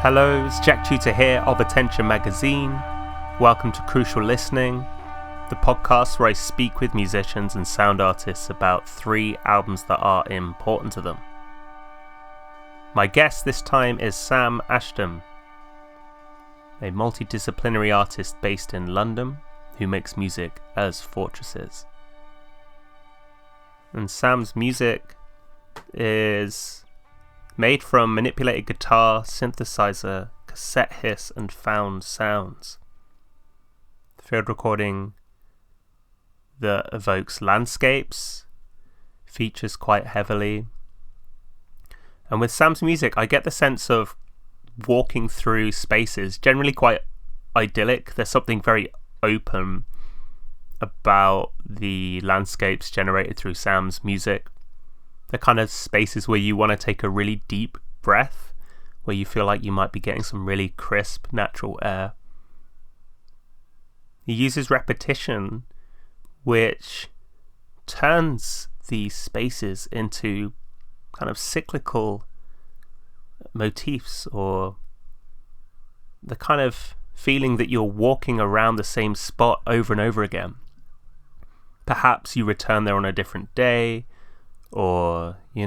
Hello, it's Jack Tutor here of Attention Magazine. Welcome to Crucial Listening, the podcast where I speak with musicians and sound artists about 3 albums that are important to them. My guest this time is Sam Ashton, a multidisciplinary artist based in London who makes music as Fortresses. And Sam's music is made from manipulated guitar, synthesizer, cassette hiss and found sounds. Field recording that evokes landscapes, features quite heavily. And with Sam's music, I get the sense of walking through spaces, generally quite idyllic. There's something very open about the landscapes generated through Sam's music. The kind of spaces where you want to take a really deep breath, where you feel like you might be getting some really crisp natural air. He uses repetition, which turns these spaces into kind of cyclical motifs, or the kind of feeling that you're walking around the same spot over and over again. Perhaps you return there on a different day, or you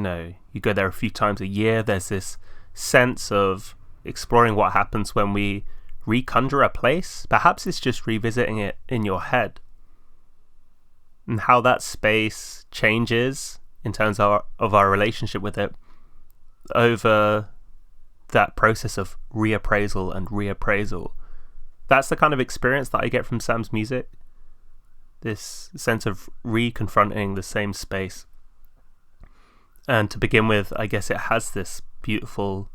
go there a few times a year. There's this sense of exploring what happens when we reconjure a place. Perhaps it's just revisiting it in your head, and how that space changes in terms of our relationship with it over that process of reappraisal and reappraisal. That's the kind of experience that I get from Sam's music. This sense of reconfronting the same space. And to begin with, I guess it has this beautiful,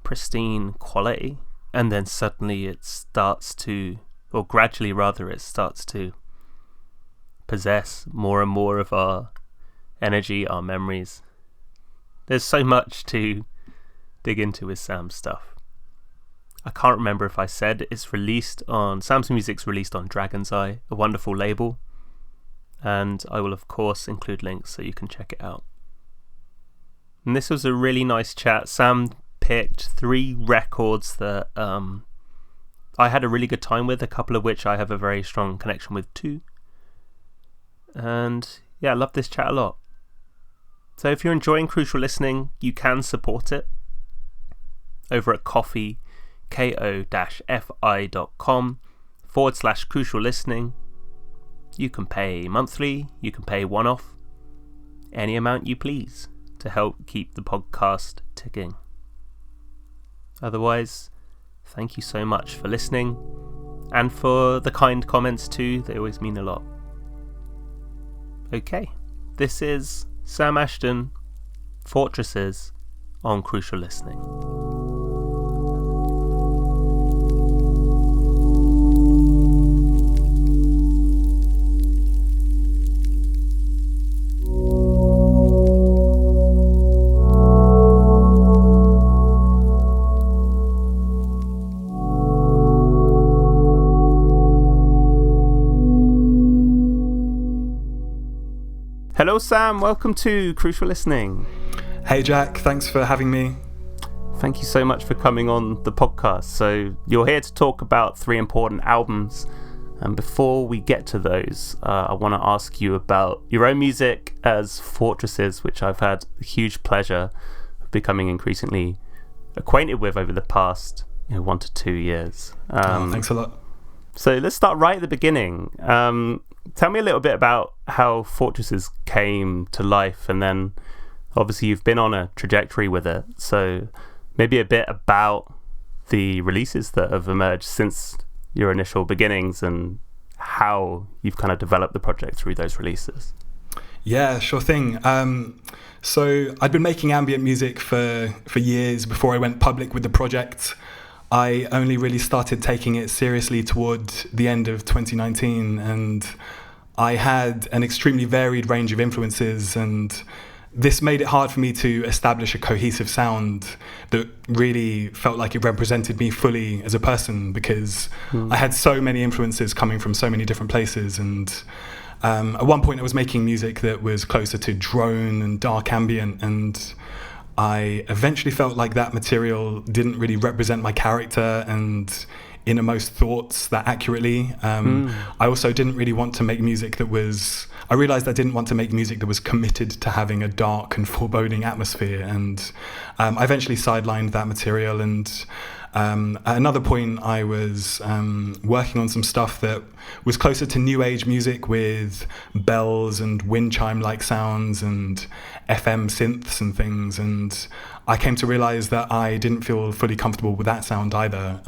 pristine quality. And then suddenly it starts to, or gradually rather, it starts to possess more and more of our energy, our memories. There's so much to dig into with Sam's stuff. I can't remember if I said Sam's music's released on Dragon's Eye, a wonderful label, and I will of course include links so you can check it out. And this was a really nice chat. Sam picked 3 records that I had a really good time with, a couple of which I have a very strong connection with too. And yeah, I love this chat a lot. So if you're enjoying Crucial Listening, you can support it over at ko-fi.com/crucial listening. You can pay monthly, you can pay one-off, any amount you please to help keep the podcast ticking. Otherwise, thank you so much for listening and for the kind comments too. They always mean a lot. Okay, this is Sam Ashton, Fortresses on Crucial Listening. Hello Sam, welcome to Crucial Listening. Hey Jack, thanks for having me. Thank you so much for coming on the podcast. So you're here to talk about 3 important albums, and before we get to those, I want to ask you about your own music as Fortresses, which I've had a huge pleasure of becoming increasingly acquainted with over the past 1 to 2 years. Thanks a lot. So let's start right at the beginning. Tell me a little bit about how Fortresses came to life, and then obviously you've been on a trajectory with it, so maybe a bit about the releases that have emerged since your initial beginnings and how you've kind of developed the project through those releases. Yeah, sure thing. So I'd been making ambient music for years before I went public with the project. I only really started taking it seriously toward the end of 2019, and I had an extremely varied range of influences, and this made it hard for me to establish a cohesive sound that really felt like it represented me fully as a person, because I had so many influences coming from so many different places. And at one point I was making music that was closer to drone and dark ambient, and I eventually felt like that material didn't really represent my character and innermost thoughts that accurately. I also didn't really want to make music that was... I realized I didn't want to make music that was committed to having a dark and foreboding atmosphere, and I eventually sidelined that material. And at another point, I was working on some stuff that was closer to new age music with bells and wind chime-like sounds and FM synths and things. And I came to realize that I didn't feel fully comfortable with that sound either.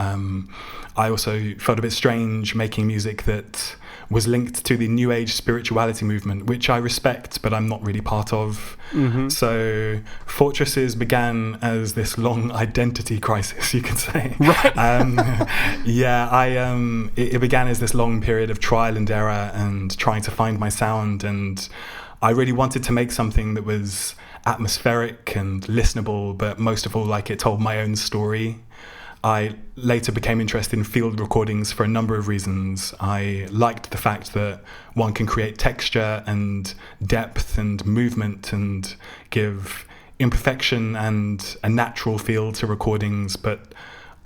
I also felt a bit strange making music that was linked to the new age spirituality movement, which I respect, but I'm not really part of. So Fortresses began as this long identity crisis, you could say. Right. It began as this long period of trial and error and trying to find my sound. And I really wanted to make something that was atmospheric and listenable, but most of all, like, it told my own story. I later became interested in field recordings for a number of reasons. I liked the fact that one can create texture and depth and movement and give imperfection and a natural feel to recordings, but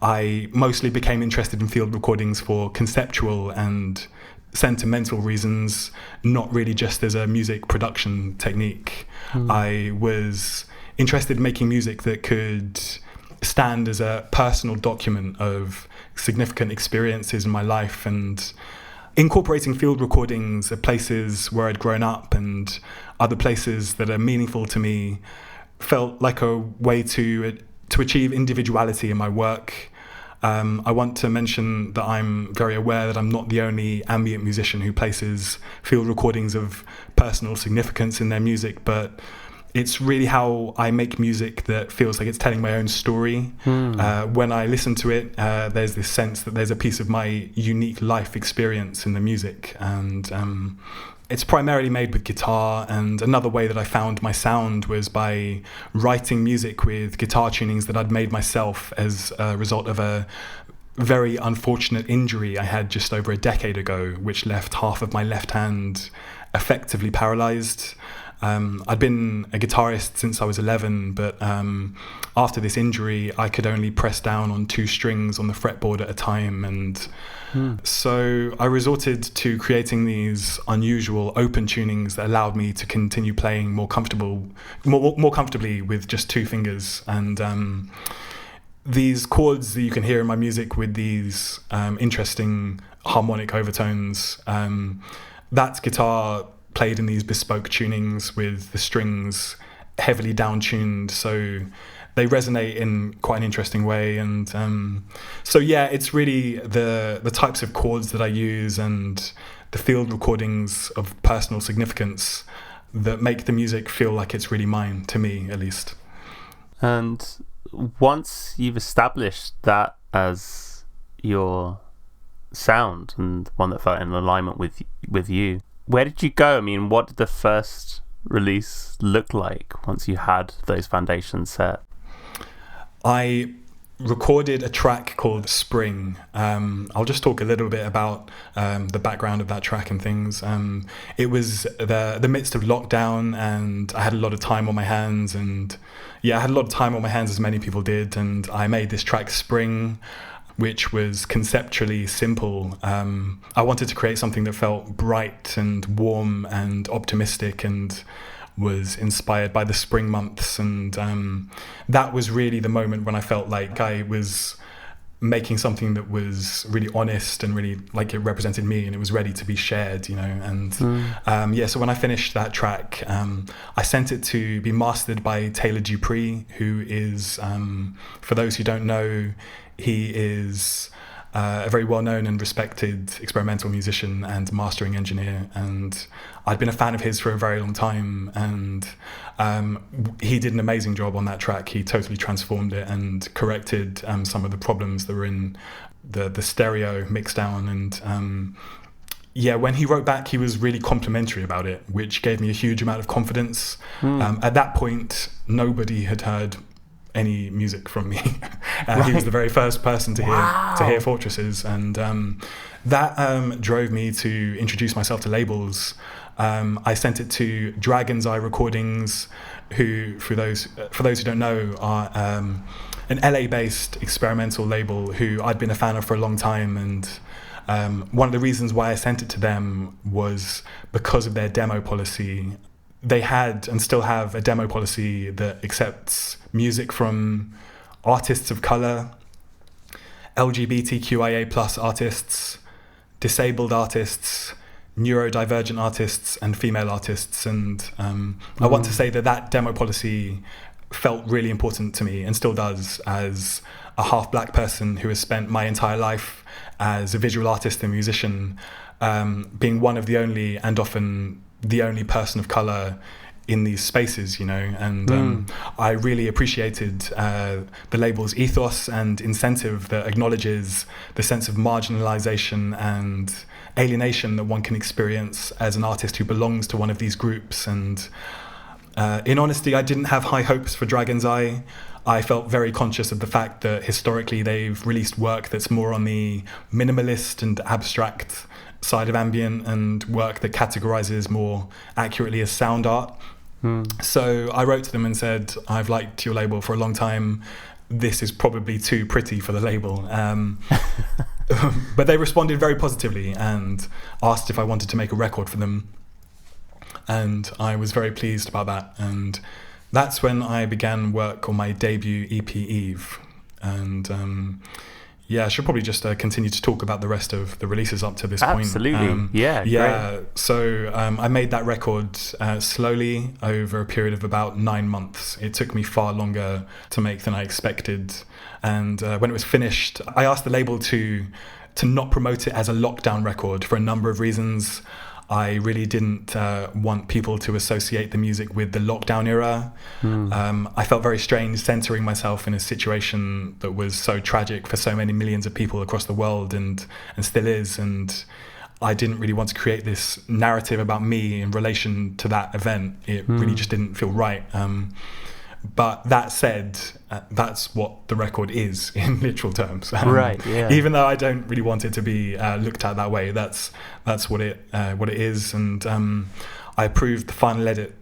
I mostly became interested in field recordings for conceptual and sentimental reasons, not really just as a music production technique. I was interested in making music that could stand as a personal document of significant experiences in my life, and incorporating field recordings of places where I'd grown up and other places that are meaningful to me felt like a way to achieve individuality in my work. I want to mention that I'm very aware that I'm not the only ambient musician who places field recordings of personal significance in their music, but it's really how I make music that feels like it's telling my own story. When I listen to it, there's this sense that there's a piece of my unique life experience in the music. And it's primarily made with guitar. And another way that I found my sound was by writing music with guitar tunings that I'd made myself as a result of a very unfortunate injury I had just over a decade ago, which left half of my left hand effectively paralyzed. I'd been a guitarist since I was 11, but after this injury, I could only press down on 2 strings on the fretboard at a time. And so I resorted to creating these unusual open tunings that allowed me to continue playing more comfortably with just 2 fingers. And these chords that you can hear in my music with these interesting harmonic overtones, that's guitar played in these bespoke tunings with the strings heavily down-tuned, so they resonate in quite an interesting way. And it's really the types of chords that I use and the field recordings of personal significance that make the music feel like it's really mine, to me at least. And once you've established that as your sound and one that felt in alignment with you, where did you go? I mean, what did the first release look like once you had those foundations set? I recorded a track called Spring. I'll just talk a little bit about the background of that track and things. It was the midst of lockdown, and I had a lot of time on my hands, as many people did, and I made this track Spring, which was conceptually simple. I wanted to create something that felt bright and warm and optimistic and was inspired by the spring months. And that was really the moment when I felt like I was making something that was really honest and really like it represented me and it was ready to be shared, you know. And so when I finished that track, I sent it to be mastered by Taylor Dupree, who is, for those who don't know, he is a very well-known and respected experimental musician and mastering engineer, and I'd been a fan of his for a very long time, and he did an amazing job on that track. He totally transformed it and corrected some of the problems that were in the stereo mixdown. And when he wrote back, he was really complimentary about it, which gave me a huge amount of confidence. At that point, nobody had heard any music from me. He was the very first person to hear Fortresses, and that drove me to introduce myself to labels. I sent it to Dragon's Eye Recordings, who, for those who don't know, are an LA-based experimental label who I'd been a fan of for a long time. And one of the reasons why I sent it to them was because of their demo policy. They had and still have a demo policy that accepts music from artists of color, LGBTQIA plus artists, disabled artists, neurodivergent artists, and female artists. And I want to say that demo policy felt really important to me, and still does, as a half black person who has spent my entire life as a visual artist and musician, being one of the only, and often the only, person of color in these spaces, you know. And I really appreciated the label's ethos and incentive that acknowledges the sense of marginalization and alienation that one can experience as an artist who belongs to one of these groups. And in honesty, I didn't have high hopes for Dragon's Eye. I felt very conscious of the fact that historically they've released work that's more on the minimalist and abstract side of ambient, and work that categorizes more accurately as sound art. So I wrote to them and said, I've liked your label for a long time. This is probably too pretty for the label. But they responded very positively and asked if I wanted to make a record for them. And I was very pleased about that. And that's when I began work on my debut EP, Eve. And I should probably just continue to talk about the rest of the releases up to this point. Absolutely. Yeah. Great. So I made that record slowly over a period of about 9 months. It took me far longer to make than I expected. And when it was finished, I asked the label to not promote it as a lockdown record for a number of reasons. I really didn't want people to associate the music with the lockdown era. I felt very strange centering myself in a situation that was so tragic for so many millions of people across the world, and still is. And I didn't really want to create this narrative about me in relation to that event. It really just didn't feel right. But that said, that's what the record is in literal terms. Right. Yeah. Even though I don't really want it to be looked at that way, that's what it is. And I approved the final edit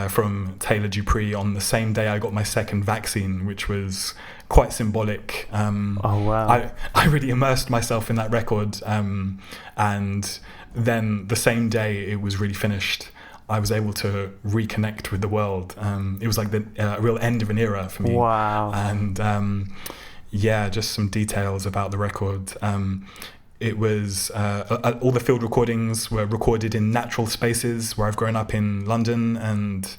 from Taylor Dupree on the same day I got my second vaccine, which was quite symbolic. Oh wow! I really immersed myself in that record, and then the same day it was really finished, I was able to reconnect with the world. It was like the real end of an era for me. Wow. And just some details about the record. It was all the field recordings were recorded in natural spaces where I've grown up in London, and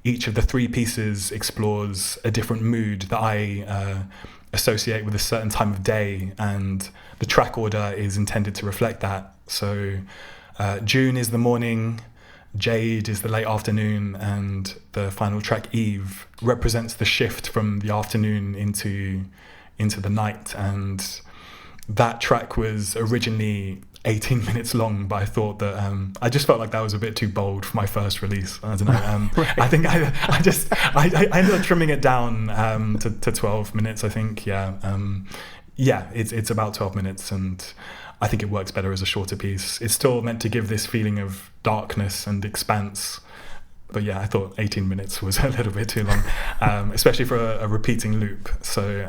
each of the 3 pieces explores a different mood that I associate with a certain time of day, and the track order is intended to reflect that. So June is the morning, Jade is the late afternoon, and the final track, Eve, represents the shift from the afternoon into the night. And that track was originally 18 minutes long, but I thought that I just felt like that was a bit too bold for my first release. I don't know. Right. I think I ended up trimming it down to 12 minutes, I think. It's about 12 minutes, and I think it works better as a shorter piece. It's still meant to give this feeling of darkness and expanse. But yeah, I thought 18 minutes was a little bit too long, especially for a repeating loop. So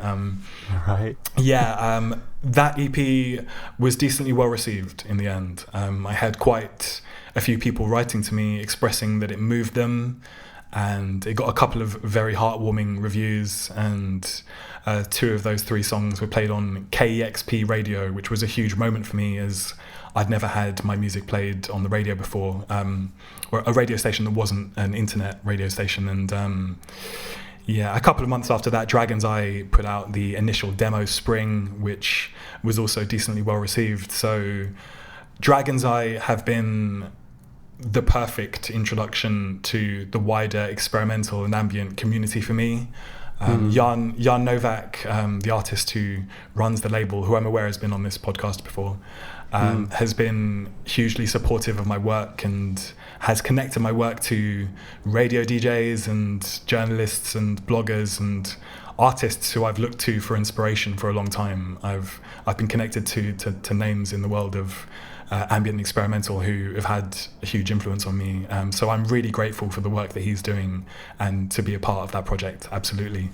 right. That EP was decently well received in the end. I had quite a few people writing to me expressing that it moved them, and it got a couple of very heartwarming reviews, and 2 of those 3 songs were played on KEXP radio, which was a huge moment for me, as I'd never had my music played on the radio before, or a radio station that wasn't an internet radio station. And a couple of months after that, Dragon's Eye put out the initial demo, Spring, which was also decently well received. So Dragon's Eye have been the perfect introduction to the wider experimental and ambient community for me. Jan Novak, the artist who runs the label, who I'm aware has been on this podcast before, has been hugely supportive of my work and has connected my work to radio DJs and journalists and bloggers, and artists who I've looked to for inspiration for a long time. I've been connected to names in the world of ambient and experimental who have had a huge influence on me. So I'm really grateful for the work that he's doing and to be a part of that project. Absolutely.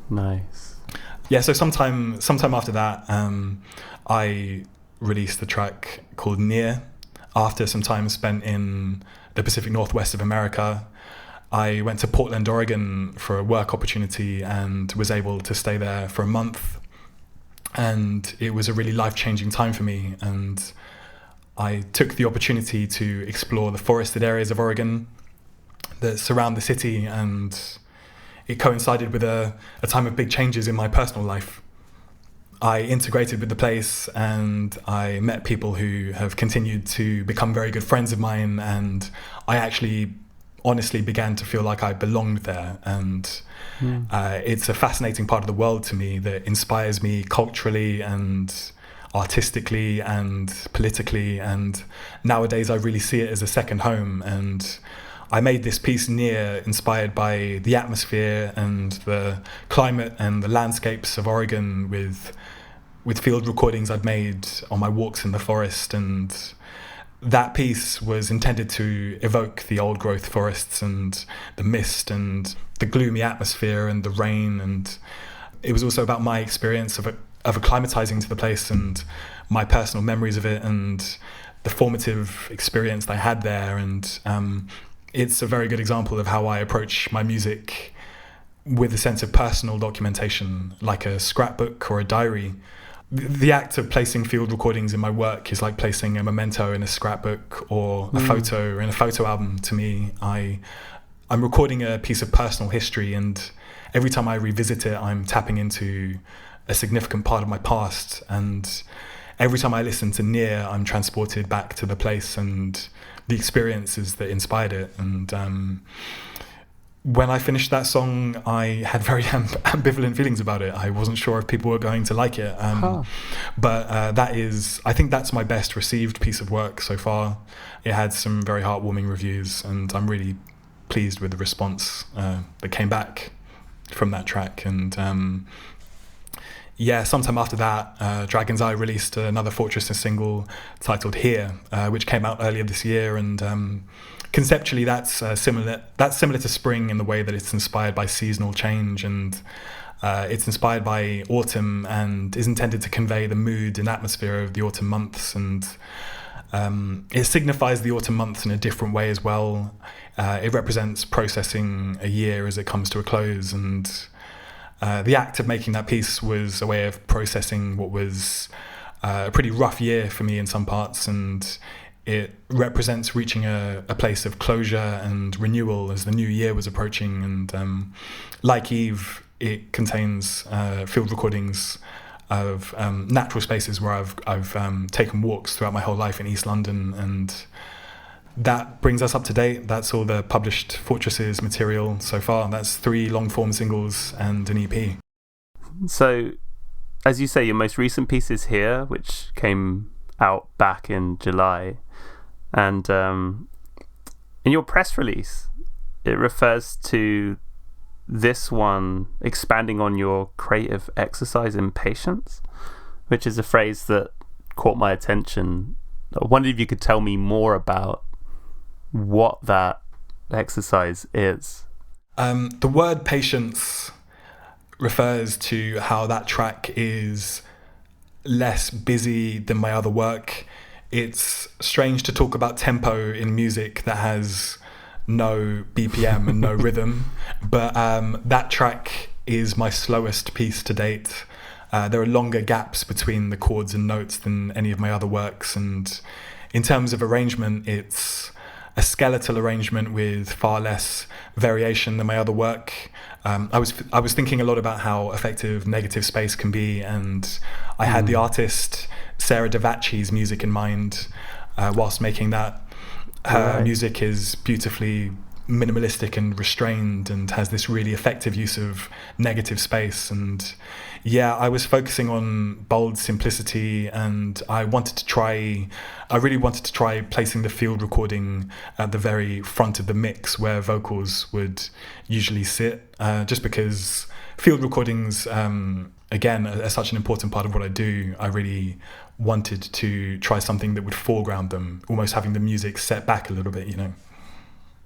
Nice. Yeah. So sometime after that, I released the track called Near. After some time spent in the Pacific Northwest of America, I went to Portland, Oregon for a work opportunity and was able to stay there for a month. And it was a really life-changing time for me. And I took the opportunity to explore the forested areas of Oregon that surround the city, and it coincided with a time of big changes in my personal life. I integrated with the place and I met people who have continued to become very good friends of mine, and I actually honestly began to feel like I belonged there. And it's a fascinating part of the world to me that inspires me culturally and artistically and politically, and nowadays I really see it as a second home. And I made this piece Near inspired by the atmosphere and the climate and the landscapes of Oregon with field recordings I'd made on my walks in the forest. And that piece was intended to evoke the old growth forests and the mist and the gloomy atmosphere and the rain. And it was also about my experience of acclimatizing to the place and my personal memories of it and the formative experience I had there. And it's a very good example of how I approach my music, with a sense of personal documentation, like a scrapbook or a diary. The act of placing field recordings in my work is like placing a memento in a scrapbook or a photo in a photo album to me. I'm recording a piece of personal history, and every time I revisit it, I'm tapping into a significant part of my past. And every time I listen to Near, I'm transported back to the place and the experiences that inspired it. And when I finished that song, I had very ambivalent feelings about it. I wasn't sure if people were going to like it. But I think that's my best received piece of work so far. It had some very heartwarming reviews, and I'm really pleased with the response that came back from that track. And sometime after that, Dragon's Eye released another Fortress single titled Here, which came out earlier this year. And conceptually, that's similar to spring in the way that it's inspired by seasonal change, and it's inspired by autumn and is intended to convey the mood and atmosphere of the autumn months. And it signifies the autumn months in a different way as well. It represents processing a year as it comes to a close, and the act of making that piece was a way of processing what was a pretty rough year for me in some parts, and it represents reaching a place of closure and renewal as the new year was approaching. And like Eve, it contains field recordings of natural spaces where I've taken walks throughout my whole life in East London, and that brings us up to date. That's all the published Fortresses material so far. That's 3 long-form singles and an EP. So, as you say, your most recent piece is Here, which came out back in July. And in your press release, it refers to this one expanding on your creative exercise in patience, which is a phrase that caught my attention. I wondered if you could tell me more about what that exercise is. The word patience refers to how that track is less busy than my other work. It's strange to talk about tempo in music that has no BPM and no rhythm, but that track is my slowest piece to date. There are longer gaps between the chords and notes than any of my other works, and in terms of arrangement, it's a skeletal arrangement with far less variation than my other work. I was thinking a lot about how effective negative space can be, and I had the artist Sarah Davachi's music in mind whilst making that. Her music is beautifully minimalistic and restrained and has this really effective use of negative space. And I was focusing on bold simplicity, and I really wanted to try placing the field recording at the very front of the mix where vocals would usually sit, just because field recordings, again, are such an important part of what I do. I really wanted to try something that would foreground them, almost having the music set back a little bit, you know.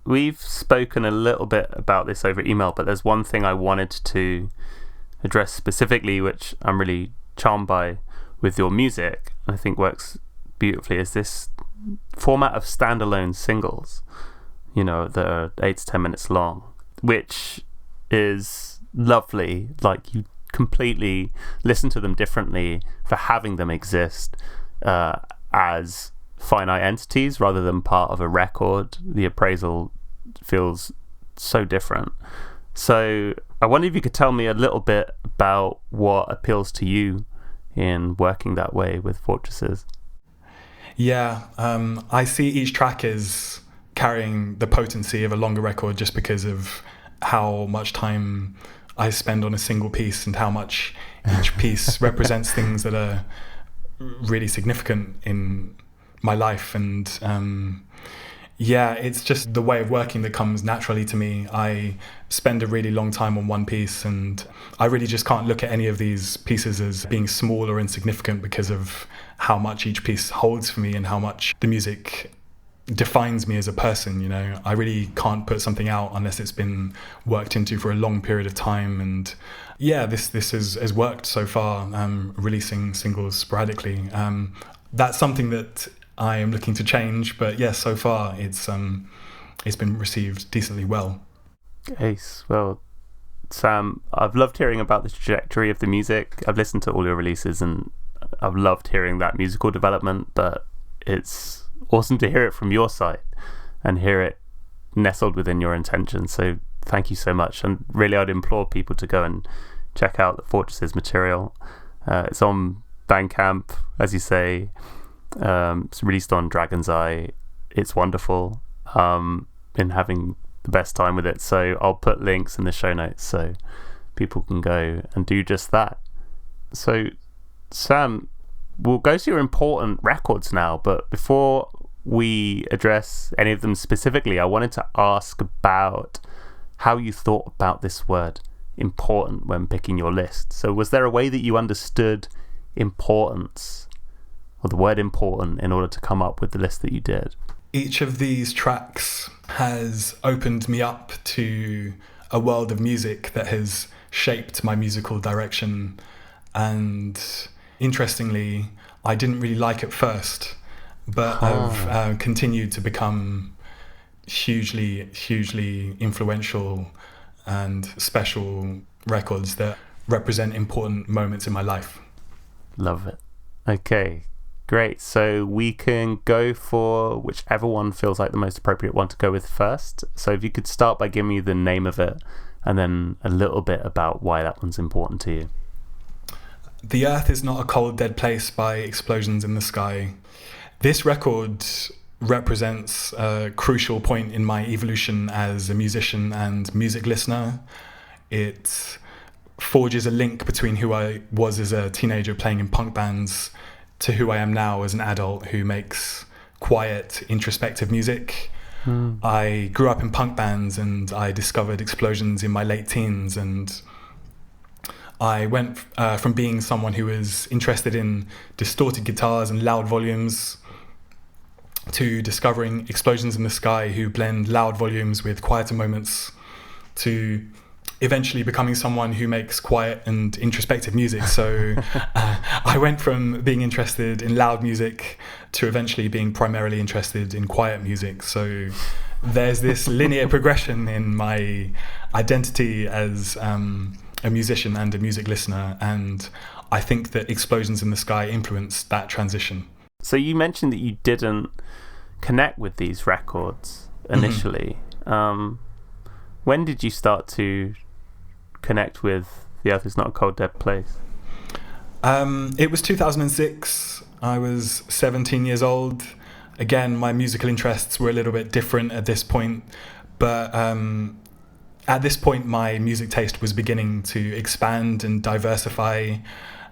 We've spoken a little bit about this over email, but there's one thing I wanted to address specifically, which I'm really charmed by with your music, and I think works beautifully, is this format of standalone singles, you know, that are 8 to 10 minutes long, which is lovely. Like, you completely listen to them differently for having them exist as finite entities rather than part of a record. The appraisal feels so different. So I wonder if you could tell me a little bit about what appeals to you in working that way with Fortresses. Yeah, I see each track as carrying the potency of a longer record just because of how much time I spend on a single piece and how much each piece represents things that are really significant in my life. And yeah, it's just the way of working that comes naturally to me. I spend a really long time on one piece, and I really just can't look at any of these pieces as being small or insignificant because of how much each piece holds for me and how much the music defines me as a person. You know, I really can't put something out unless it's been worked into for a long period of time. And yeah, this has worked so far, releasing singles sporadically. That's something that I am looking to change, but yes, so far it's been received decently well. Ace. Well, Sam, I've loved hearing about the trajectory of the music. I've listened to all your releases and I've loved hearing that musical development, but it's awesome to hear it from your side and hear it nestled within your intentions. So thank you so much. And really, I'd implore people to go and check out the Fortresses material. It's on Bandcamp, as you say. It's released on Dragon's Eye. It's wonderful. Been having the best time with it. So I'll put links in the show notes so people can go and do just that. So Sam, we'll go to your important records now, but before we address any of them specifically, I wanted to ask about how you thought about this word important when picking your list. So was there a way that you understood importance, or the word important, in order to come up with the list that you did? Each of these tracks has opened me up to a world of music that has shaped my musical direction. And interestingly, I didn't really like at first, but I've continued to become hugely, hugely influential and special records that represent important moments in my life. Love it. Okay, great. So we can go for whichever one feels like the most appropriate one to go with first. So if you could start by giving me the name of it and then a little bit about why that one's important to you. The Earth Is Not a Cold Dead Place by Explosions in the Sky. This record represents a crucial point in my evolution as a musician and music listener. It forges a link between who I was as a teenager playing in punk bands to who I am now as an adult who makes quiet, introspective music. I grew up in punk bands and I discovered Explosions in my late teens, and I went from being someone who was interested in distorted guitars and loud volumes to discovering Explosions in the Sky, who blend loud volumes with quieter moments, to eventually becoming someone who makes quiet and introspective music. So I went from being interested in loud music to eventually being primarily interested in quiet music. So there's this linear progression in my identity as a musician and a music listener, and I think that Explosions in the Sky influenced that transition. So you mentioned that you didn't connect with these records initially. When did you start to connect with The Earth Is Not a Cold Dead Place? It was 2006. I was 17 years old. Again, my musical interests were a little bit different at this point, but at this point my music taste was beginning to expand and diversify,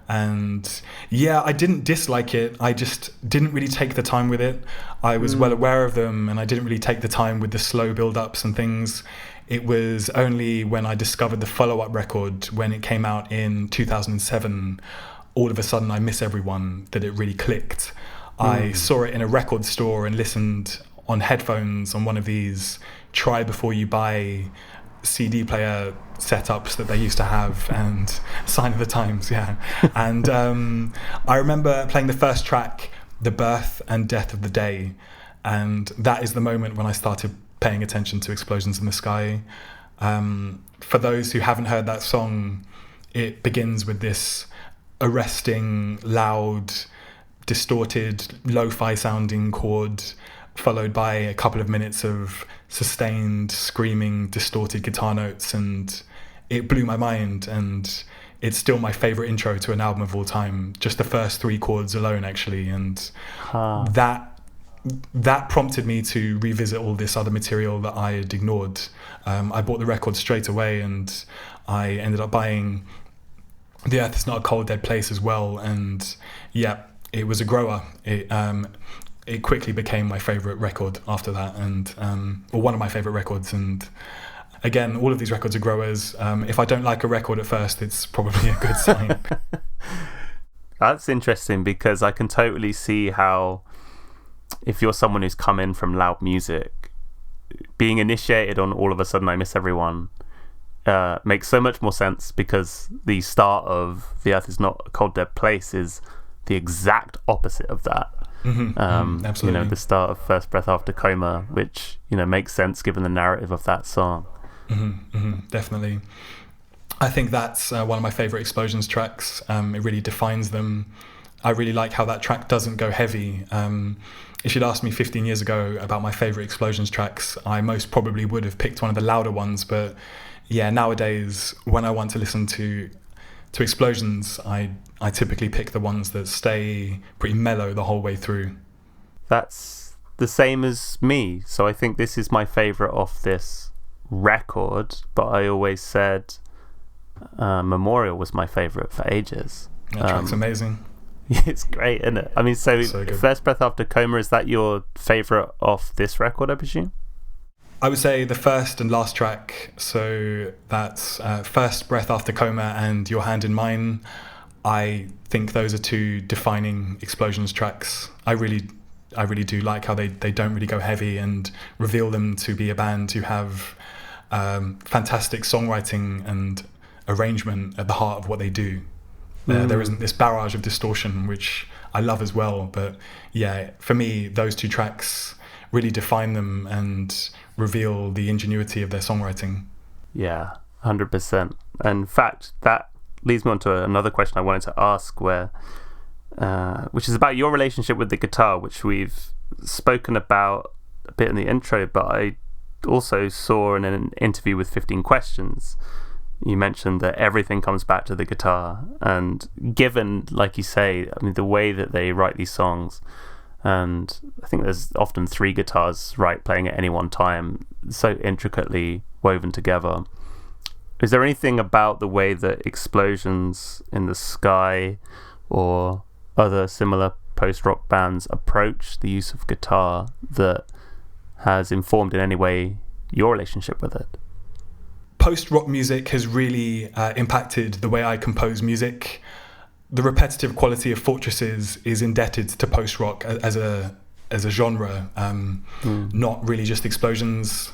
And yeah, I didn't dislike it. I just didn't really take the time with it. I was well aware of them, and I didn't really take the time with the slow build-ups and things. It was only when I discovered the follow-up record, when it came out in 2007, all of a sudden I Miss Everyone, that it really clicked. I saw it in a record store and listened on headphones on one of these try before you buy CD player setups that they used to have, and sign of the times, yeah. And I remember playing the first track, The Birth and Death of the Day, and that is the moment when I started paying attention to Explosions in the Sky. For those who haven't heard that song, it begins with this arresting, loud, distorted, lo-fi sounding chord, followed by a couple of minutes of sustained, screaming, distorted guitar notes, and it blew my mind, and it's still my favorite intro to an album of all time, just the first 3 chords alone, actually. And that prompted me to revisit all this other material that I had ignored. I bought the record straight away, and I ended up buying The Earth Is Not a Cold Dead Place as well, and yeah, it was a grower. It quickly became my favourite record after that, and or one of my favourite records. And again, all of these records are growers. If I don't like a record at first, it's probably a good sign. That's interesting, because I can totally see how, if you're someone who's come in from loud music, being initiated on All of a Sudden I Miss Everyone makes so much more sense, because the start of The Earth Is Not a Cold Dead Place is the exact opposite of that. Absolutely. The start of First Breath After Coma, which makes sense given the narrative of that song. Definitely. I think that's one of my favorite Explosions tracks. It really defines them. I really like how that track doesn't go heavy. If you'd asked me 15 years ago about my favorite Explosions tracks, I most probably would have picked one of the louder ones. But yeah, nowadays, when I want to listen to Explosions, I typically pick the ones that stay pretty mellow the whole way through. That's the same as me. So I think this is my favourite off this record, but I always said Memorial was my favourite for ages. That track's amazing. It's great, isn't it? I mean, so good. First Breath After Coma, is that your favourite off this record, I presume? I would say the first and last track, so that's First Breath After Coma and Your Hand in Mine. I think those are 2 defining Explosions tracks. I really do like how they don't really go heavy, and reveal them to be a band who have fantastic songwriting and arrangement at the heart of what they do. There isn't this barrage of distortion, which I love as well. But yeah, for me, those 2 tracks really define them and reveal the ingenuity of their songwriting. Yeah, 100%. And in fact, that leads me on to another question I wanted to ask, which is about your relationship with the guitar, which we've spoken about a bit in the intro, but I also saw in an interview with 15 Questions, you mentioned that everything comes back to the guitar. And given, like you say, I mean, the way that they write these songs, and I think there's often 3 guitars playing at any one time, so intricately woven together. Is there anything about the way that Explosions in the Sky or other similar post-rock bands approach the use of guitar that has informed in any way your relationship with it? Post-rock music has really impacted the way I compose music. The repetitive quality of Fortresses is indebted to post-rock as a genre, not really just Explosions.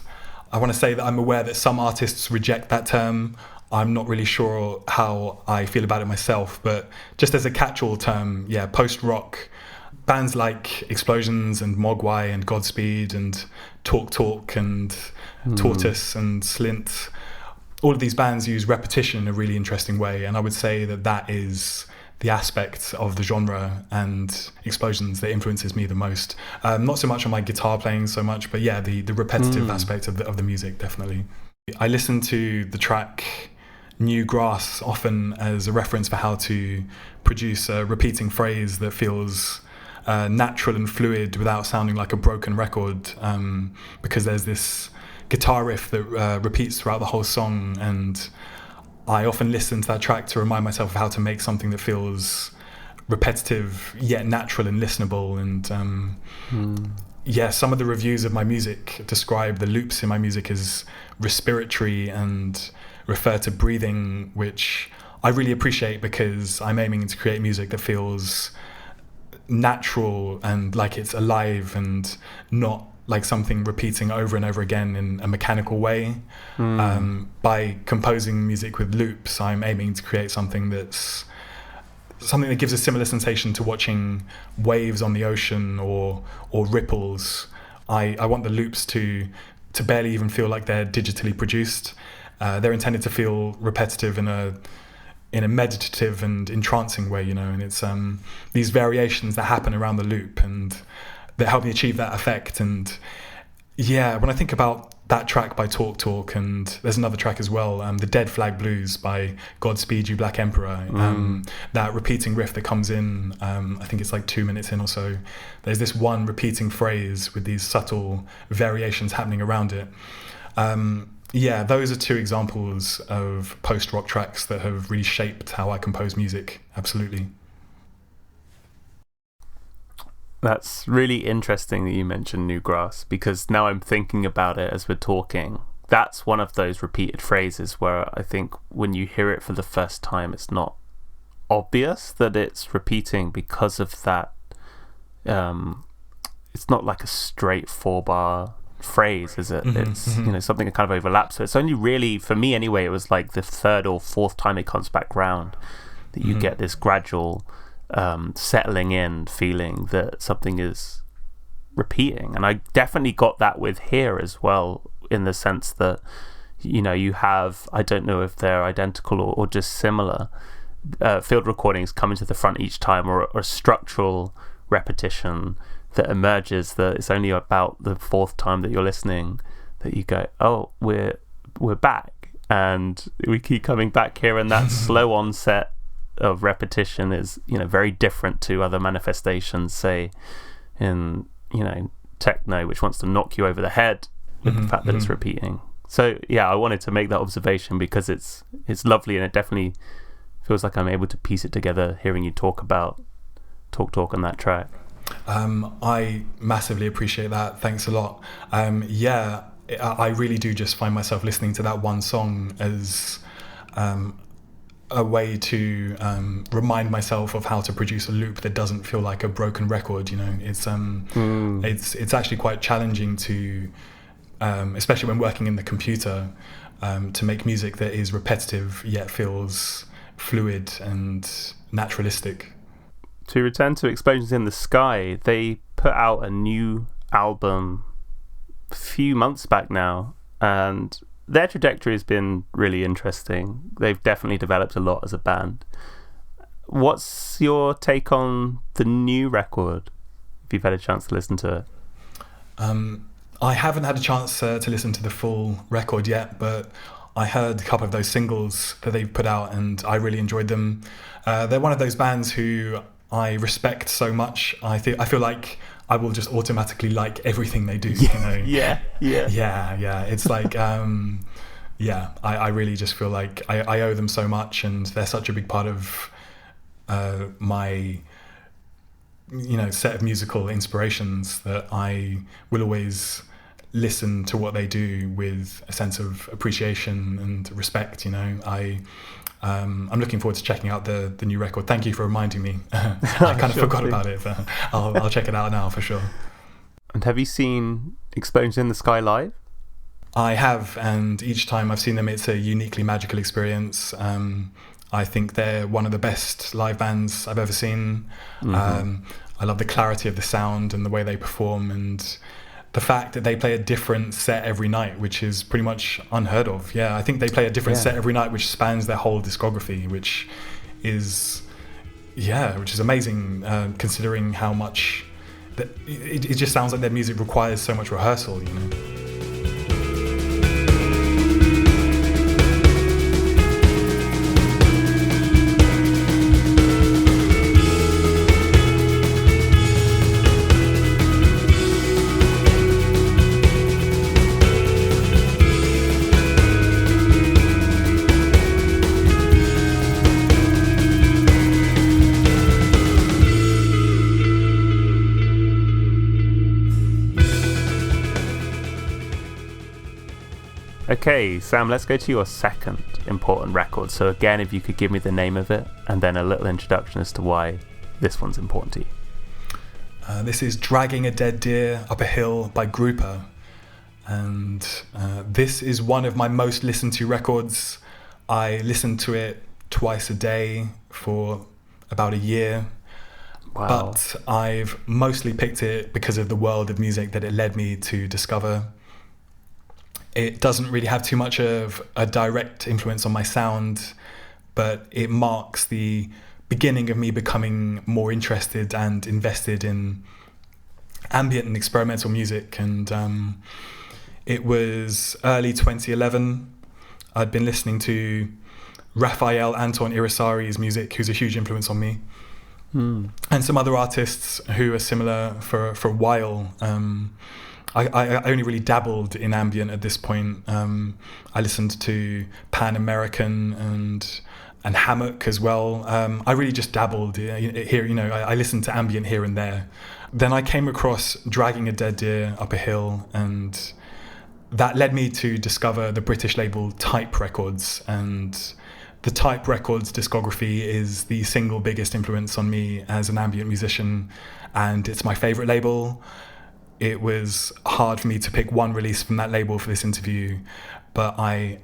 I want to say that I'm aware that some artists reject that term. I'm not really sure how I feel about it myself, but just as a catch-all term, yeah, post-rock, bands like Explosions and Mogwai and Godspeed and Talk Talk and Tortoise and Slint, all of these bands use repetition in a really interesting way, and I would say that is the aspect of the genre and Explosions that influences me the most. Not so much on my guitar playing so much, but yeah, the repetitive aspect of the music, definitely. I listen to the track New Grass often as a reference for how to produce a repeating phrase that feels natural and fluid without sounding like a broken record, because there's this guitar riff that repeats throughout the whole song, and I often listen to that track to remind myself of how to make something that feels repetitive yet natural and listenable. And yeah, some of the reviews of my music describe the loops in my music as respiratory and refer to breathing, which I really appreciate because I'm aiming to create music that feels natural and like it's alive and not like something repeating over and over again in a mechanical way. By composing music with loops, I'm aiming to create something that gives a similar sensation to watching waves on the ocean or ripples. I want the loops to barely even feel like they're digitally produced. They're intended to feel repetitive in a meditative and entrancing way, and it's these variations that happen around the loop and that help me achieve that effect. And yeah, when I think about that track by Talk Talk, and there's another track as well, the Dead Flag Blues by Godspeed You Black Emperor, that repeating riff that comes in, I think it's like 2 minutes in or so, there's this one repeating phrase with these subtle variations happening around it. Yeah, those are two examples of post-rock tracks that have really shaped how I compose music, absolutely. That's really interesting that you mentioned Newgrass, because now I'm thinking about it as we're talking. That's one of those repeated phrases where I think when you hear it for the first time, it's not obvious that it's repeating because of that. It's not like a straight 4-bar phrase, is it? It's something that kind of overlaps. So it's only really, for me anyway, it was like the third or fourth time it comes back round that you get this gradual settling in feeling that something is repeating. And I definitely got that with Here as well, in the sense that you have, I don't know if they're identical or just similar, field recordings coming to the front each time, or a structural repetition that emerges that it's only about the fourth time that you're listening that you go, oh, we're back, and we keep coming back here. And that slow onset of repetition is very different to other manifestations, say in techno, which wants to knock you over the head with the fact that it's repeating. So yeah, I wanted to make that observation because it's lovely, and it definitely feels like I'm able to piece it together hearing you talk about Talk on that track. I massively appreciate that, thanks a lot. Yeah, I really do just find myself listening to that one song as a way to remind myself of how to produce a loop that doesn't feel like a broken record. It's actually quite challenging to, especially when working in the computer, to make music that is repetitive yet feels fluid and naturalistic. To return to Explosions in the Sky, they put out a new album a few months back now, and their trajectory has been really interesting. They've definitely developed a lot as a band. What's your take on the new record, if you've had a chance to listen to it? I haven't had a chance to listen to the full record yet, but I heard a couple of those singles that they've put out and I really enjoyed them. They're one of those bands who I respect so much. I feel like I will just automatically like everything they do. Yeah. It's like, I really just feel like I owe them so much, and they're such a big part of my, set of musical inspirations that I will always listen to what they do with a sense of appreciation and respect. I'm looking forward to checking out the new record. Thank you for reminding me. I kind of forgot about it, but I'll check it out now for sure. And have you seen Explosions in the Sky live? I have, and each time I've seen them, it's a uniquely magical experience. I think they're one of the best live bands I've ever seen. I love the clarity of the sound and the way they perform, and the fact that they play a different set every night, which is pretty much unheard of. Yeah, I think they play a different set every night, which spans their whole discography, which is amazing, considering how much it just sounds like their music requires so much rehearsal. Okay, Sam, let's go to your second important record. So again, if you could give me the name of it and then a little introduction as to why this one's important to you. This is Dragging a Dead Deer Up a Hill by Grouper. And this is one of my most listened to records. I listened to it twice a day for about a year. Wow. But I've mostly picked it because of the world of music that it led me to discover. It doesn't really have too much of a direct influence on my sound, but it marks the beginning of me becoming more interested and invested in ambient and experimental music. And it was early 2011. I'd been listening to Raphael Anton Irisari's music, who's a huge influence on me, and some other artists who are similar for a while. I only really dabbled in ambient at this point. I listened to Pan American and Hammock as well. I really just dabbled here. I listened to ambient here and there. Then I came across Dragging a Dead Deer Up a Hill, and that led me to discover the British label Type Records. And the Type Records discography is the single biggest influence on me as an ambient musician, and it's my favorite label. It was hard for me to pick one release from that label for this interview, but I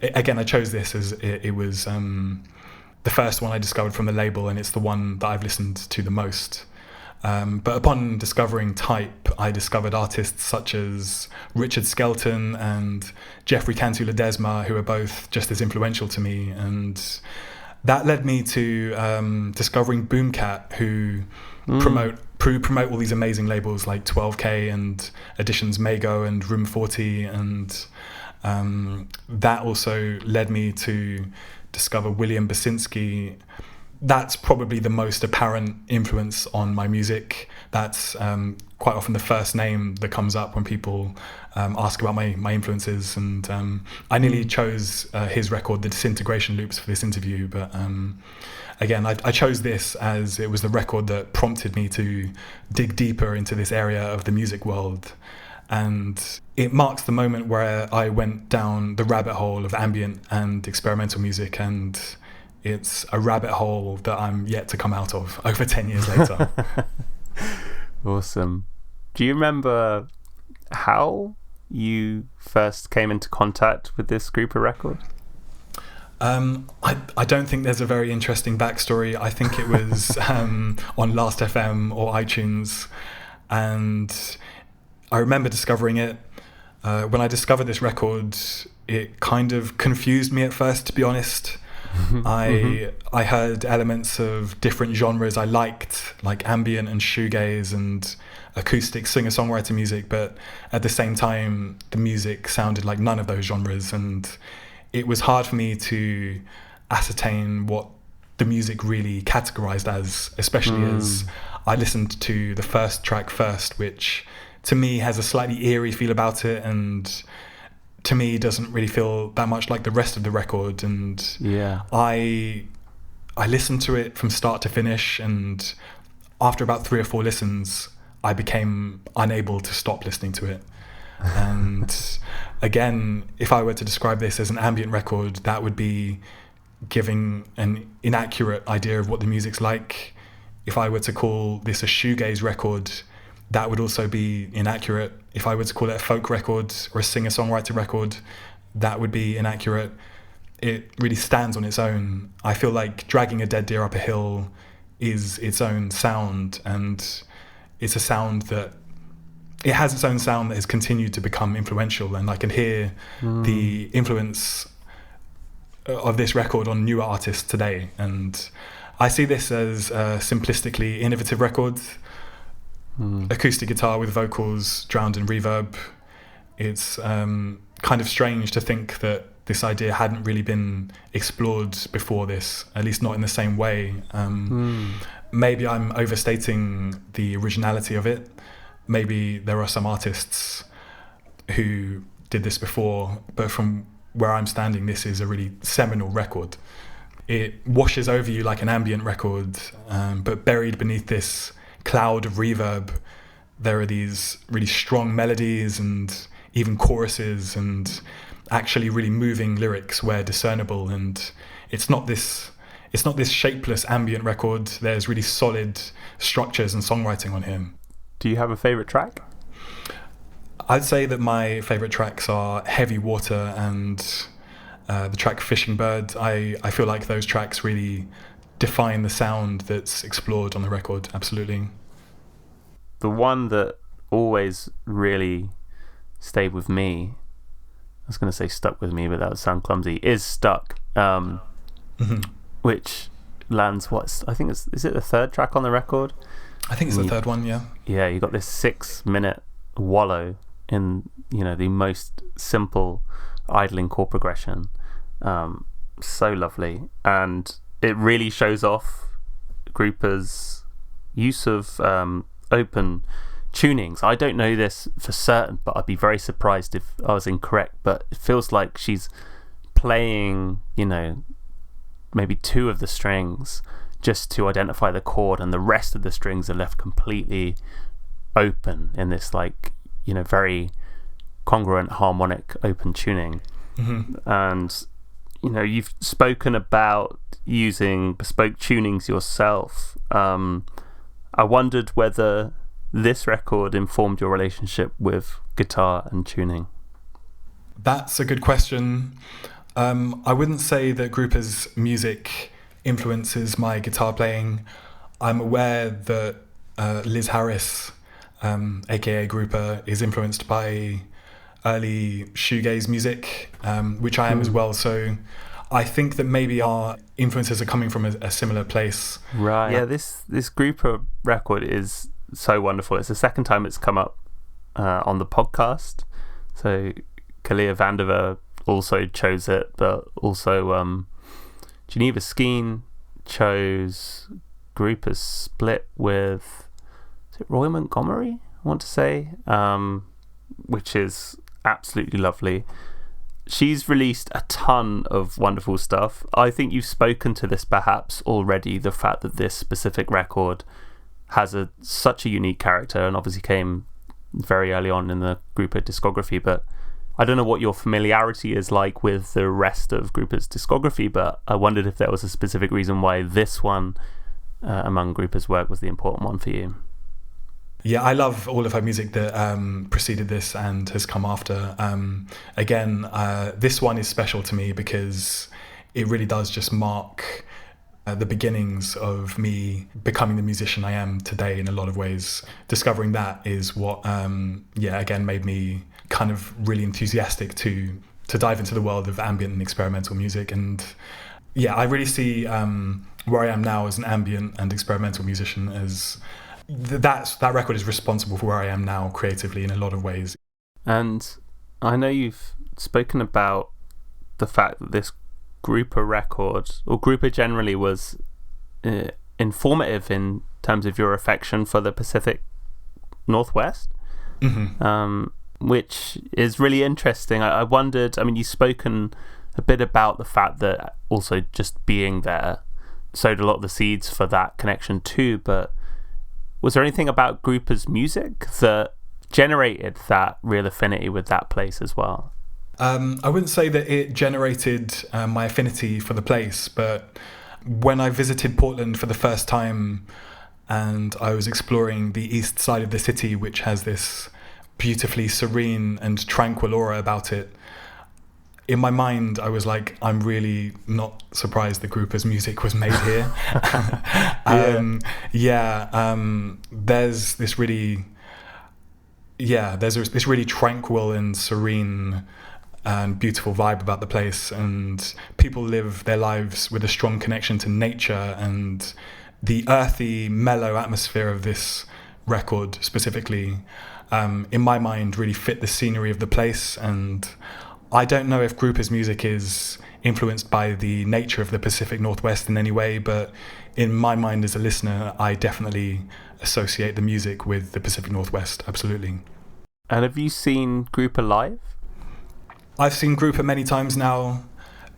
chose this as it was the first one I discovered from the label, and it's the one that I've listened to the most. But upon discovering Type, I discovered artists such as Richard Skelton and Jeffrey Cantu Ledesma, who are both just as influential to me. And that led me to discovering Boomcat, who promote all these amazing labels like 12K and Editions Mago and Room 40. And that also led me to discover William Basinski. That's probably the most apparent influence on my music. That's quite often the first name that comes up when people ask about my influences. And I nearly chose his record, The Disintegration Loops, for this interview. But again, I chose this as it was the record that prompted me to dig deeper into this area of the music world. And it marks the moment where I went down the rabbit hole of ambient and experimental music, and it's a rabbit hole that I'm yet to come out of over 10 years later. Awesome. Do you remember how you first came into contact with this group of record? I don't think there's a very interesting backstory. I think it was on Last FM or iTunes, and I remember discovering it. When I discovered this record, it kind of confused me at first, to be honest. I heard elements of different genres I liked, like ambient and shoegaze and acoustic singer-songwriter music, but at the same time, the music sounded like none of those genres, and it was hard for me to ascertain what the music really categorized as, especially as I listened to the first track first, which to me has a slightly eerie feel about it, and to me doesn't really feel that much like the rest of the record. And I listened to it from start to finish, and after about 3 or 4 listens I became unable to stop listening to it. And again, if I were to describe this as an ambient record, that would be giving an inaccurate idea of what the music's like. If I were to call this a shoegaze record, that would also be inaccurate. If I were to call it a folk record or a singer-songwriter record, that would be inaccurate. It really stands on its own. I feel like Dragging a Dead Deer Up a Hill is its own sound, and it's a sound that it has its own sound that has continued to become influential, and I can hear the influence of this record on newer artists today. And I see this as a simplistically innovative record. Acoustic guitar with vocals drowned in reverb. It's kind of strange to think that this idea hadn't really been explored before this, at least not in the same way. Maybe I'm overstating the originality of it. Maybe there are some artists who did this before, but from where I'm standing, this is a really seminal record. It washes over you like an ambient record, but buried beneath this cloud of reverb, there are these really strong melodies and even choruses, and actually really moving lyrics where discernible, and it's not this shapeless ambient record. There's really solid structures and songwriting on here. Do you have a favourite track? I'd say that my favourite tracks are Heavy Water and the track Fishing Bird. I feel like those tracks really define the sound that's explored on the record, absolutely. The one that always really stayed with me, I was going to say stuck with me, but that would sound clumsy, is Stuck, which lands, I think is it the third track on the record? I think it's the third one, yeah. Yeah, you got this 6-minute wallow in, the most simple idling chord progression. So lovely. And it really shows off Grouper's use of open tunings. I don't know this for certain, but I'd be very surprised if I was incorrect. But it feels like she's playing, maybe 2 of the strings just to identify the chord, and the rest of the strings are left completely open in this very congruent harmonic open tuning. And you've spoken about using bespoke tunings yourself. I wondered whether this record informed your relationship with guitar and tuning. That's a good question. I wouldn't say that Grouper's music influences my guitar playing. I'm aware that Liz Harris, aka Grouper, is influenced by early shoegaze music, which I am as well. So I think that maybe our influences are coming from a similar place. Right. Yeah, this Grouper record is so wonderful. It's the second time it's come up on the podcast. So Kalia Vandiver also chose it, but also Geneva Skeen chose Grouper's split with, is it Roy Montgomery, I want to say, which is absolutely lovely. She's released a ton of wonderful stuff. I think you've spoken to this perhaps already, the fact that this specific record has such a unique character, and obviously came very early on in the Grouper discography, but I don't know what your familiarity is like with the rest of Grouper's discography, but I wondered if there was a specific reason why this one among Grouper's work was the important one for you. Yeah, I love all of her music that preceded this and has come after. This one is special to me because it really does just mark the beginnings of me becoming the musician I am today in a lot of ways. Discovering that is what, made me kind of really enthusiastic to dive into the world of ambient and experimental music. And yeah, I really see where I am now as an ambient and experimental musician as that record is responsible for where I am now creatively in a lot of ways. And I know you've spoken about the fact that this Grouper record, or Grouper generally, was informative in terms of your affection for the Pacific Northwest, which is really interesting. I wondered, you've spoken a bit about the fact that also just being there sowed a lot of the seeds for that connection too, but was there anything about Grouper's music that generated that real affinity with that place as well? I wouldn't say that it generated my affinity for the place, but when I visited Portland for the first time and I was exploring the east side of the city, which has this beautifully serene and tranquil aura about it, in my mind I was like, I'm really not surprised that Grouper's music was made here. There's this really tranquil and serene and beautiful vibe about the place, and people live their lives with a strong connection to nature, and the earthy, mellow atmosphere of this record specifically, in my mind, really fit the scenery of the place. And I don't know if Grouper's music is influenced by the nature of the Pacific Northwest in any way, but in my mind as a listener, I definitely associate the music with the Pacific Northwest, absolutely. And have you seen Grouper live? I've seen Grouper many times now.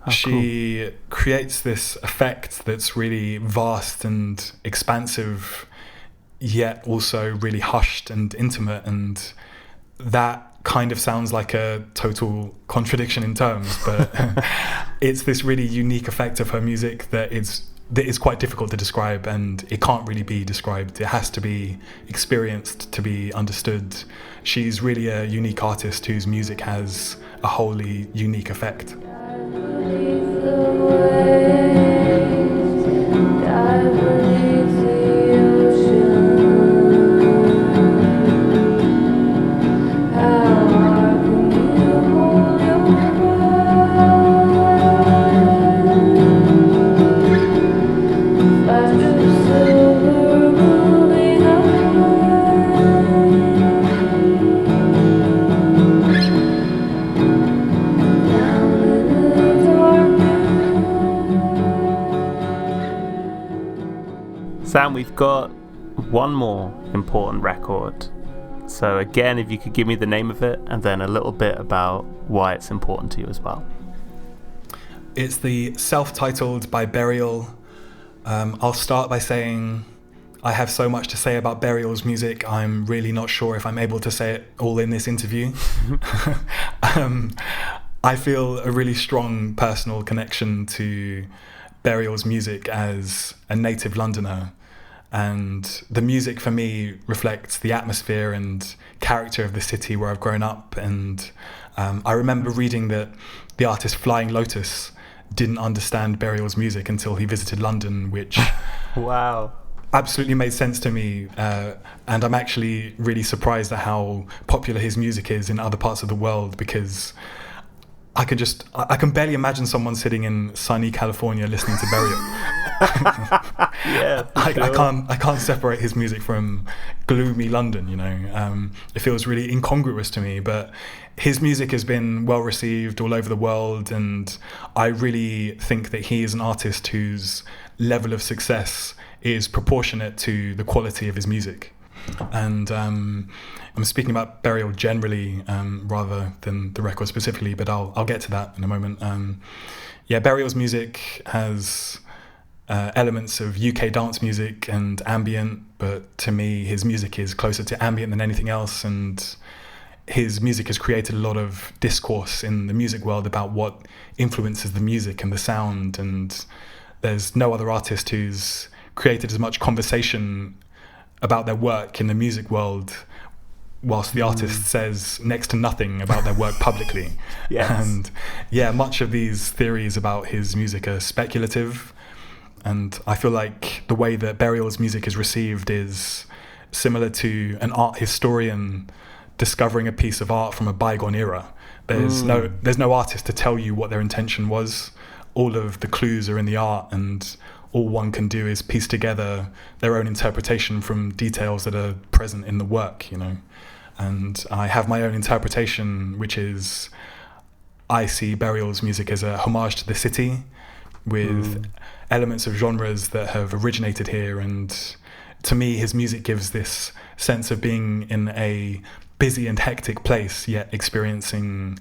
She cool. creates this effect that's really vast and expansive, yet also really hushed and intimate, and that kind of sounds like a total contradiction in terms, but it's this really unique effect of her music that is quite difficult to describe, and it can't really be described. It has to be experienced to be understood. She's really a unique artist whose music has a wholly unique effect. Sam, we've got one more important record. So again, if you could give me the name of it and then a little bit about why it's important to you as well. It's the self-titled by Burial. I'll start by saying I have so much to say about Burial's music. I'm really not sure if I'm able to say it all in this interview. I feel a really strong personal connection to Burial's music as a native Londoner. And the music for me reflects the atmosphere and character of the city where I've grown up. And I remember reading that the artist Flying Lotus didn't understand Burial's music until he visited London, which wow, absolutely made sense to me. And I'm actually really surprised at how popular his music is in other parts of the world, because I can barely imagine someone sitting in sunny California listening to Burial. Yeah, sure. I can't separate his music from gloomy London, you know. It feels really incongruous to me, but his music has been well received all over the world, and I really think that he is an artist whose level of success is proportionate to the quality of his music. And I'm speaking about Burial generally rather than the record specifically, but I'll get to that in a moment. Burial's music has elements of UK dance music and ambient, but to me his music is closer to ambient than anything else, and his music has created a lot of discourse in the music world about what influences the music and the sound, and there's no other artist who's created as much conversation about their work in the music world whilst the artist says next to nothing about their work publicly. Yes. And much of these theories about his music are speculative, and I feel like the way that Burial's music is received is similar to an art historian discovering a piece of art from a bygone era. There's no artist to tell you what their intention was. All of the clues are in the art, and all one can do is piece together their own interpretation from details that are present in the work, you know. And I have my own interpretation, which is I see Burial's music as a homage to the city with elements of genres that have originated here. And to me, his music gives this sense of being in a busy and hectic place, yet experiencing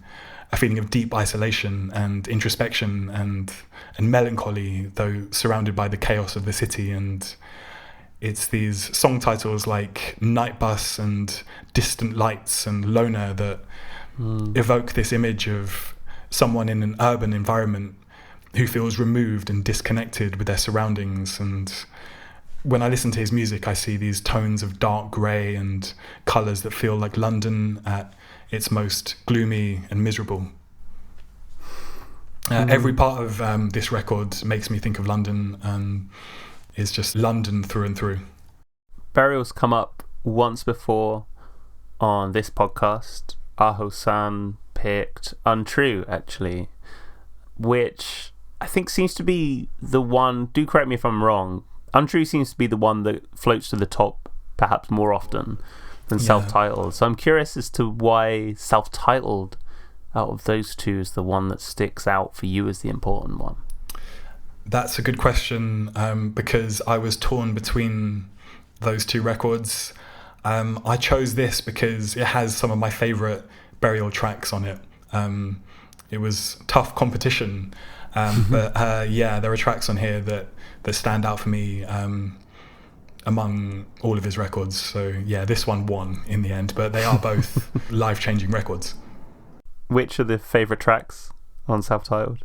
a feeling of deep isolation and introspection and melancholy, though surrounded by the chaos of the city. And it's these song titles like Night Bus and Distant Lights and Loner that evoke this image of someone in an urban environment who feels removed and disconnected with their surroundings. And when I listen to his music, I see these tones of dark grey and colours that feel like London at its most gloomy and miserable. Every part of this record makes me think of London, and is just London through and through. Burial's come up once before on this podcast. Aho-san picked Untrue, actually, which I think seems to be the one, do correct me if I'm wrong, Untrue seems to be the one that floats to the top perhaps more often than self-titled. So I'm curious as to why self-titled out of those two is the one that sticks out for you as the important one. That's a good question, because I was torn between those two records. I chose this because it has some of my favourite Burial tracks on it. It was tough competition, but there are tracks on here that stand out for me. among all of his records. So yeah, this one won in the end, but they are both life-changing records. Which are the favourite tracks on Self-Titled?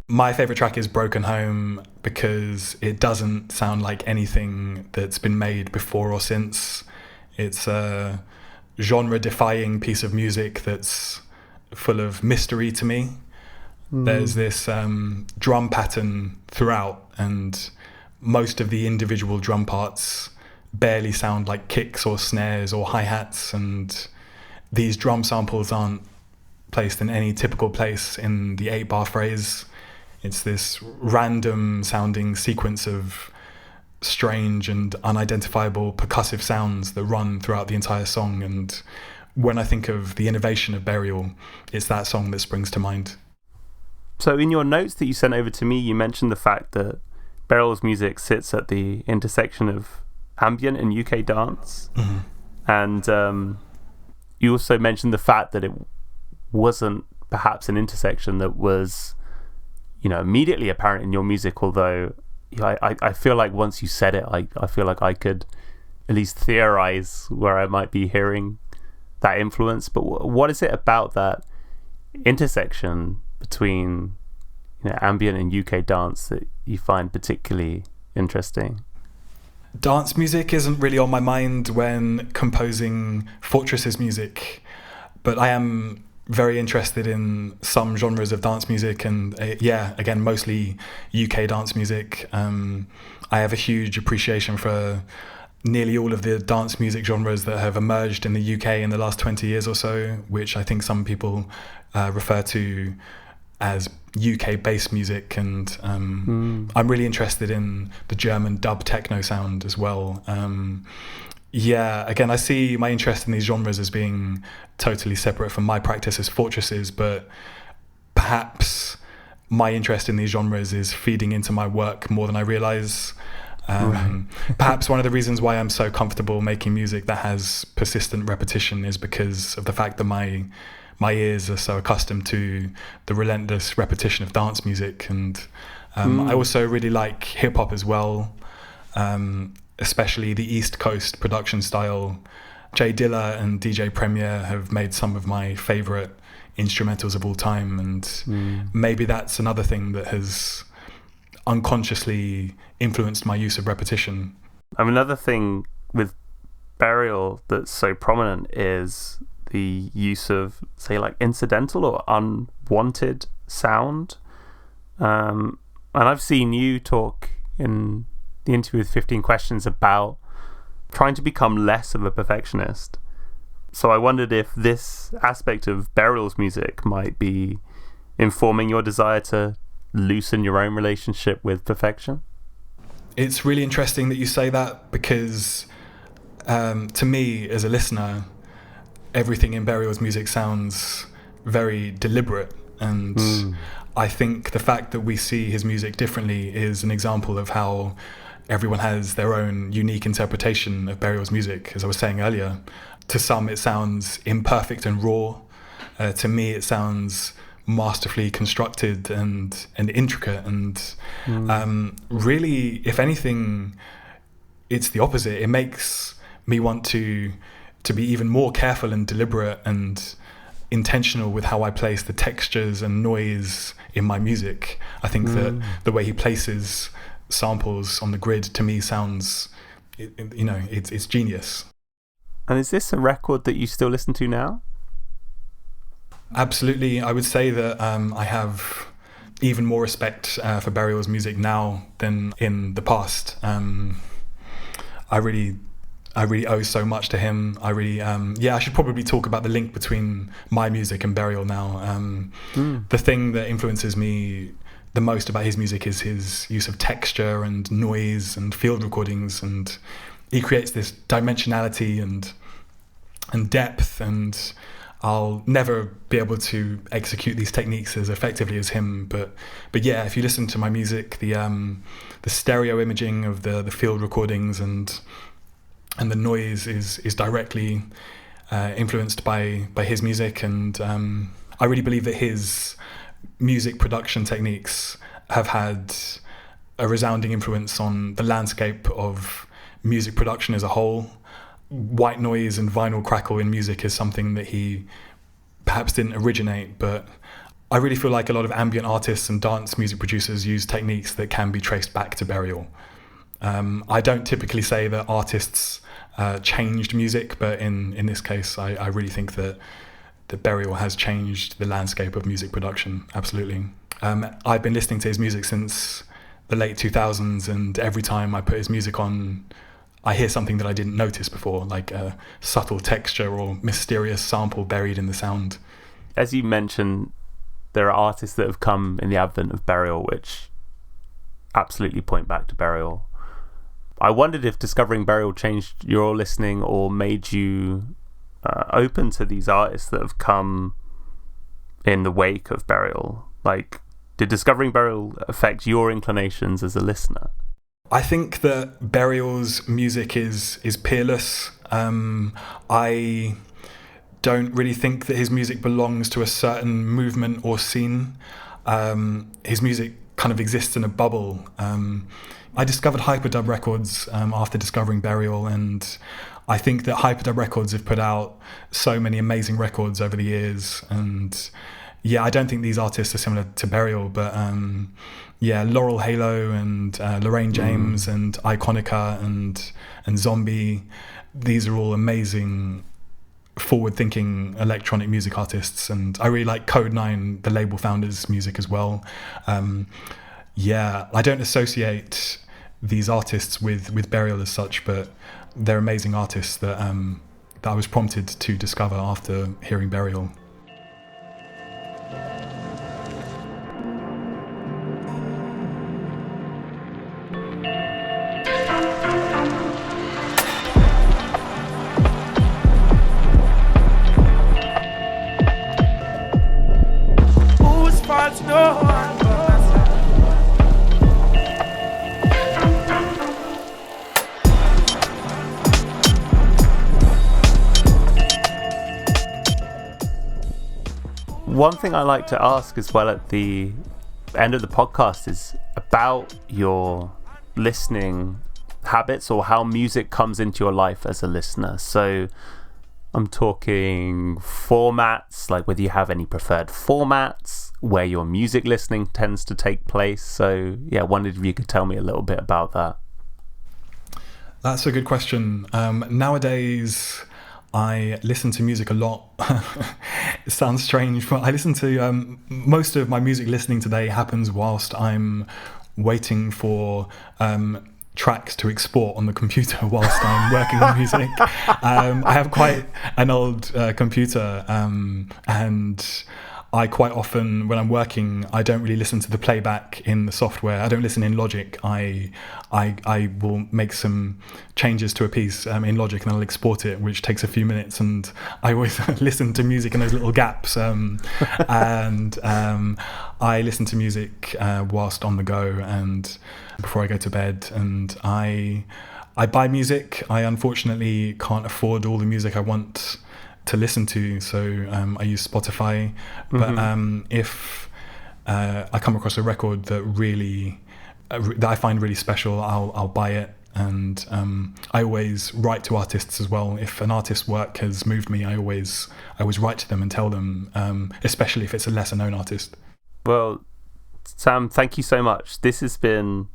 My favourite track is Broken Home because it doesn't sound like anything that's been made before or since. It's a genre-defying piece of music that's full of mystery to me. There's this drum pattern throughout, and most of the individual drum parts barely sound like kicks or snares or hi-hats, and these drum samples aren't placed in any typical place in the 8-bar phrase. It's this random sounding sequence of strange and unidentifiable percussive sounds that run throughout the entire song, and when I think of the innovation of Burial, it's that song that springs to mind. So in your notes that you sent over to me, you mentioned the fact that Burial's music sits at the intersection of ambient and UK dance. And you also mentioned the fact that it wasn't perhaps an intersection that was, immediately apparent in your music, although I feel like once you said it, I feel like I could at least theorize where I might be hearing that influence. But what is it about that intersection between ambient and UK dance that you find particularly interesting? Dance music isn't really on my mind when composing Fortress's music, but I am very interested in some genres of dance music, and again, mostly UK dance music. I have a huge appreciation for nearly all of the dance music genres that have emerged in the UK in the last 20 years or so, which I think some people refer to as UK bass music, and I'm really interested in the German dub techno sound as well. Again, I see my interest in these genres as being totally separate from my practice as Fortresses, but perhaps my interest in these genres is feeding into my work more than I realise. Perhaps one of the reasons why I'm so comfortable making music that has persistent repetition is because of the fact that my ears are so accustomed to the relentless repetition of dance music, and I also really like hip-hop as well, especially the East Coast production style. Jay Dilla and DJ Premier have made some of my favourite instrumentals of all time, and maybe that's another thing that has unconsciously influenced my use of repetition. Another thing with Burial that's so prominent is the use of, say, like incidental or unwanted sound. And I've seen you talk in the interview with 15 Questions about trying to become less of a perfectionist. So I wondered if this aspect of Burial's music might be informing your desire to loosen your own relationship with perfection. It's really interesting that you say that, because to me as a listener, everything in Burial's music sounds very deliberate, and I think the fact that we see his music differently is an example of how everyone has their own unique interpretation of Burial's music. As I was saying earlier, to some it sounds imperfect and raw. To me it sounds masterfully constructed and intricate, and really, if anything, it's the opposite. It makes me want to be even more careful and deliberate and intentional with how I place the textures and noise in my music. I think that the way he places samples on the grid, to me, sounds, it's genius. And is this a record that you still listen to now? Absolutely. I would say that I have even more respect for Burial's music now than in the past. I really owe so much to him. I should probably talk about the link between my music and Burial now. The thing that influences me the most about his music is his use of texture and noise and field recordings, and he creates this dimensionality and depth, and I'll never be able to execute these techniques as effectively as him. But yeah, if you listen to my music, the stereo imaging of the field recordings and the noise is directly influenced by his music, and I really believe that his music production techniques have had a resounding influence on the landscape of music production as a whole. White noise and vinyl crackle in music is something that he perhaps didn't originate, but I really feel like a lot of ambient artists and dance music producers use techniques that can be traced back to Burial. I don't typically say that artists changed music, but in this case, I really think that Burial has changed the landscape of music production, absolutely. I've been listening to his music since the late 2000s, and every time I put his music on, I hear something that I didn't notice before, like a subtle texture or mysterious sample buried in the sound. As you mentioned, there are artists that have come in the advent of Burial which absolutely point back to Burial. I wondered if discovering Burial changed your listening or made you open to these artists that have come in the wake of Burial. Like, did discovering Burial affect your inclinations as a listener? I think that Burial's music is peerless. I don't really think that his music belongs to a certain movement or scene. His music kind of exists in a bubble. I discovered Hyperdub Records after discovering Burial, and I think that Hyperdub Records have put out so many amazing records over the years. And yeah, I don't think these artists are similar to Burial, but yeah, Laurel Halo and Lorraine James and Iconica and Zombie, these are all amazing forward-thinking electronic music artists, and I really like Code 9, the label founder's music as well. Yeah, I don't associate these artists with Burial as such, but they're amazing artists that I was prompted to discover after hearing Burial. One thing I like to ask as well at the end of the podcast is about your listening habits or how music comes into your life as a listener. So I'm talking formats, like whether you have any preferred formats, where your music listening tends to take place. So yeah, I wondered if you could tell me a little bit about that. That's a good question. Nowadays, I listen to music a lot. It sounds strange, but I listen to most of my music listening today happens whilst I'm waiting for tracks to export on the computer whilst I'm working on music. I have quite an old computer, and I quite often, when I'm working, I don't really listen to the playback in the software. I don't listen in Logic. I will make some changes to a piece in Logic and I'll export it, which takes a few minutes. And I always listen to music in those little gaps. And I listen to music whilst on the go and before I go to bed. And I buy music. I unfortunately can't afford all the music I want to listen to, so I use Spotify. But if I come across a record that really that I find really special, I'll buy it. And I always write to artists as well. If an artist's work has moved me, I always write to them and tell them, especially if it's a lesser known artist. Well, Sam, thank you so much. This has been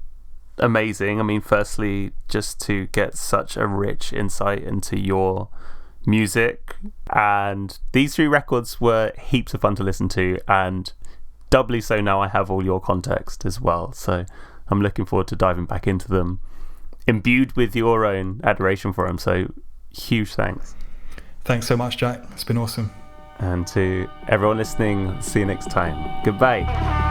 amazing. I mean, firstly, just to get such a rich insight into your music, and these 3 records were heaps of fun to listen to, and doubly so now I have all your context as well, so I'm looking forward to diving back into them imbued with your own adoration for them. So huge thanks. Thanks so much, Jack. It's been awesome. And to everyone listening, see you next time. Goodbye.